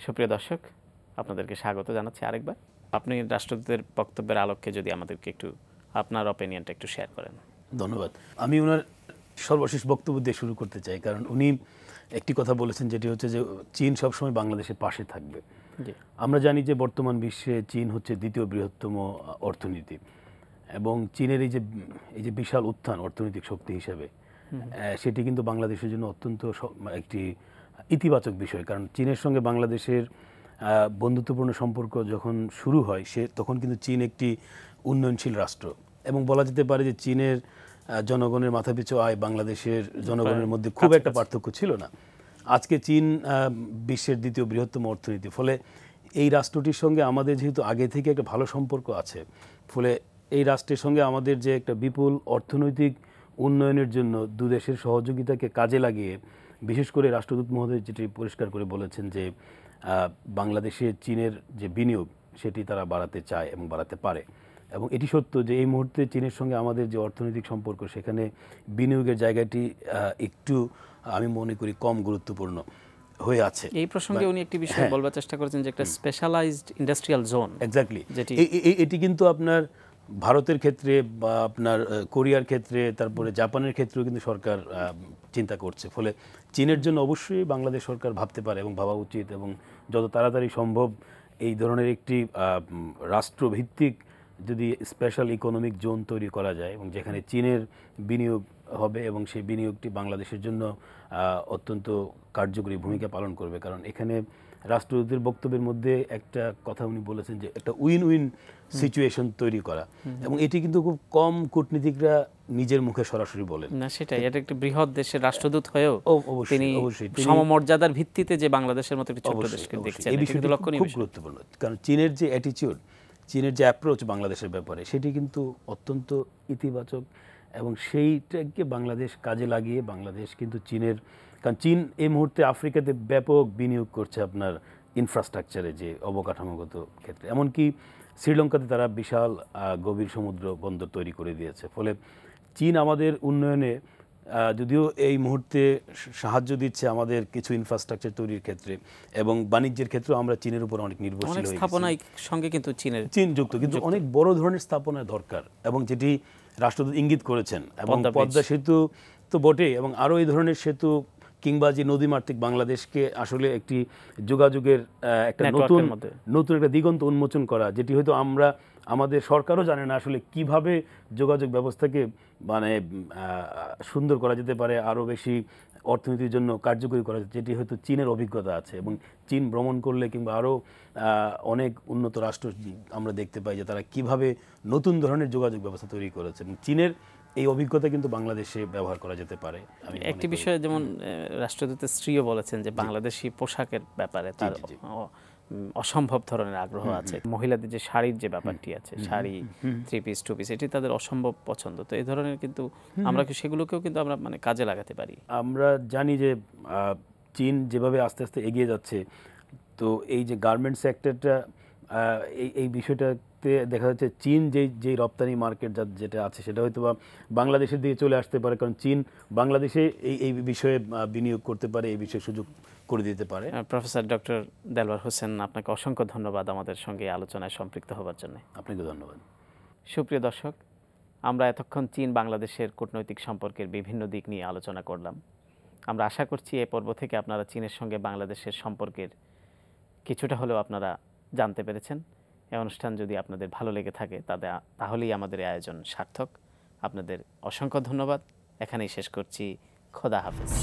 সুপ্রিয় দর্শক, আপনাদেরকে স্বাগত জানাচ্ছি আরেকবার। আপনি রাষ্ট্রদূতের বক্তব্যের আলোকে যদি আমাদেরকে একটু আপনার অপিনিয়নটা একটু শেয়ার করেন। ধন্যবাদ। আমি ওনার সর্বশেষ বক্তব্য দিয়ে শুরু করতে চাই, কারণ উনি একটি কথা বলেছেন যেটি হচ্ছে যে চীন সবসময় বাংলাদেশের পাশে থাকবে। আমরা জানি যে বর্তমান বিশ্বে চীন হচ্ছে দ্বিতীয় বৃহত্তম অর্থনীতি, এবং চীনের এই যে বিশাল উত্থান অর্থনৈতিক শক্তি হিসেবে, সেটি কিন্তু বাংলাদেশের জন্য অত্যন্ত একটি ইতিবাচক বিষয়। কারণ চীনের সঙ্গে বাংলাদেশের বন্ধুত্বপূর্ণ সম্পর্ক যখন শুরু হয় তখন কিন্তু চীন একটি উন্নয়নশীল রাষ্ট্র, এবং বলা যেতে পারে যে চীনের জনগণের মাথাপিছু আয় বাংলাদেশের জনগণের মধ্যে খুব একটা পার্থক্য ছিল না। আজকে চীন বিশ্বের দ্বিতীয় বৃহত্তম অর্থনীতি, ফলে এই রাষ্ট্রটির সঙ্গে আমাদের যেহেতু আগে থেকে একটা ভালো সম্পর্ক আছে, ফলে এই রাষ্ট্রের সঙ্গে আমাদের যে একটা বিপুল অর্থনৈতিক উন্নয়নের জন্য দুদেশের সহযোগিতাকে কাজে লাগিয়ে, বিশেষ করে রাষ্ট্রদূত মহোদয় যেটি পরিষ্কার করে বলেছেন যে বাংলাদেশে চীনের যে বিনিয়োগ সেটি তারা বাড়াতে চায় এবং বাড়াতে পারে, এবং এটি সত্য যে এই মুহূর্তে চীনের সঙ্গে আমাদের যে অর্থনৈতিক সম্পর্ক সেখানে বিনিয়োগের জায়গাটি একটু আমি মনে করি কম গুরুত্বপূর্ণ হয়ে আছে। এই প্রসঙ্গে উনি একটি বিষয় বলবার চেষ্টা করেছেন যে একটা স্পেশালাইজড ইন্ডাস্ট্রিয়াল জোন। এক্স্যাক্টলি, এটি কিন্তু আপনার ভারতের ক্ষেত্রে বা আপনার কোরিয়ার ক্ষেত্রে, তারপরে জাপানের ক্ষেত্রেও কিন্তু সরকার চিন্তা করছে। ফলে চীনের জন্য অবশ্যই বাংলাদেশ সরকার ভাবতে পারে এবং ভাবা উচিত, এবং যত তাড়াতাড়ি সম্ভব এই ধরনের একটি রাষ্ট্রভিত্তিক যদি স্পেশাল ইকোনমিক জোন তৈরি করা যায় এবং যেখানে চীনের বিনিয়োগ হবে এবং সেই বিনিয়োগটি বাংলাদেশের জন্য অত্যন্ত কার্যকরী ভূমিকা পালন করবে। কারণ এখানে রাষ্ট্রদূতের বক্তব্যের মধ্যে একটা কথা উনি বলেছেন যে একটা উইন উইন সিচুয়েশন তৈরি করা, এবং এটি কিন্তু খুব কম কূটনীতিকরা নিজের মুখে সরাসরি বলেন না। সেটাই, এটা একটি বৃহৎ দেশের রাষ্ট্রদূত হয়েও তিনি সমমর্যাদার ভিত্তিতে যে বাংলাদেশের মতো একটি ছোট দেশকে দেখছেন, এই বিষয়টি খুব গুরুত্বপূর্ণ। কারণ চীনের যে অ্যাটিটিউড, চীনের যে অ্যাপ্রোচ বাংলাদেশের ব্যাপারে, সেটি কিন্তু অত্যন্ত ইতিবাচক, এবং সেইটাকে বাংলাদেশ কাজে লাগিয়ে বাংলাদেশ কিন্তু চীনের, কারণ চীন এই মুহূর্তে আফ্রিকাতে ব্যাপক বিনিয়োগ করছে আপনার ইনফ্রাস্ট্রাকচারে, যে অবকাঠামোগত ক্ষেত্রে, এমনকি শ্রীলঙ্কাতে তারা বিশাল গভীর সমুদ্র বন্দর তৈরি করে দিয়েছে। ফলে চীন আমাদের উন্নয়নে যদিও এই মুহূর্তে সাহায্য দিচ্ছে আমাদের কিছু ইনফ্রাস্ট্রাকচার তৈরির ক্ষেত্রে, এবং বাণিজ্যের ক্ষেত্রেও আমরা চীনের উপর অনেক নির্ভরশীল হয়ে গেছি। সঙ্গে কিন্তু চীন যুক্ত, কিন্তু অনেক বড় ধরনের স্থাপনা দরকার, এবং যেটি রাষ্ট্রদূত ইঙ্গিত করেছেন, এবং পদ্মা সেতু তো বটেই, এবং আরও এই ধরনের সেতু কিংবা যে নদীমাতৃক বাংলাদেশকে আসলে একটি যোগাযোগের একটা নতুন একটা দিগন্ত উন্মোচন করা, যেটি হয়তো আমাদের সরকারও জানে না আসলে কিভাবে যোগাযোগ ব্যবস্থাকে মানে সুন্দর করা যেতে পারে, আরও বেশি অর্থনীতির জন্য কার্যকরী করা, যেটি হয়তো চীনের অভিজ্ঞতা আছে। এবং চীন ভ্রমণ করলে কিংবা আরও অনেক উন্নত রাষ্ট্র আমরা দেখতে পাই যে তারা কিভাবে নতুন ধরনের যোগাযোগ ব্যবস্থা তৈরি করেছে, এবং চীনের এই অভিজ্ঞতা কিন্তু বাংলাদেশে ব্যবহার করা যেতে পারে। একটি বিষয় যেমন রাষ্ট্রদূতের স্ত্রীও বলেছেন যে বাংলাদেশি পোশাকের ব্যাপারে তার অসম্ভব ধরনের আগ্রহ আছে। মহিলাদের যে শাড়ির যে ব্যাপারটি আছে, sari, three piece, two piece, এটি তাদের অসম্ভব পছন্দ। তো এই ধরনের কিন্তু আমরা সেগুলোকেও কিন্তু আমরা মানে কাজে লাগাতে পারি। আমরা জানি যে চীন যেভাবে আস্তে আস্তে এগিয়ে যাচ্ছে, তো এই যে গার্মেন্টস সেক্টরটা, এই বিষয়টাতে দেখা যাচ্ছে চীন যেই রপ্তানি মার্কেট যেটা আছে সেটা হয়তো বা বাংলাদেশের দিকে চলে আসতে পারে, কারণ চীন বাংলাদেশে এই বিষয়ে বিনিয়োগ করতে পারে, এই বিষয়ে সুযোগ করে দিতে পারে। প্রফেসর ডক্টর দেলওয়ার হোসেন, আপনাকে অসংখ্য ধন্যবাদ আমাদের সঙ্গে আলোচনায় সম্পৃক্ত হবার জন্য। আপনাকে ধন্যবাদ। সুপ্রিয় দর্শক, আমরা এতক্ষণ চীন বাংলাদেশের কূটনৈতিক সম্পর্কের বিভিন্ন দিক নিয়ে আলোচনা করলাম। আমরা আশা করছি এই পর্ব থেকে আপনারা চীনের সঙ্গে বাংলাদেশের সম্পর্কের কিছুটা হলেও আপনারা জানতে পেরেছেন। এই অনুষ্ঠান যদি আপনাদের ভালো লেগে থাকে তাহলেই আমাদের এই আয়োজন সার্থক। আপনাদের অসংখ্য ধন্যবাদ। এখানেই শেষ করছি। খোদা হাফেজ।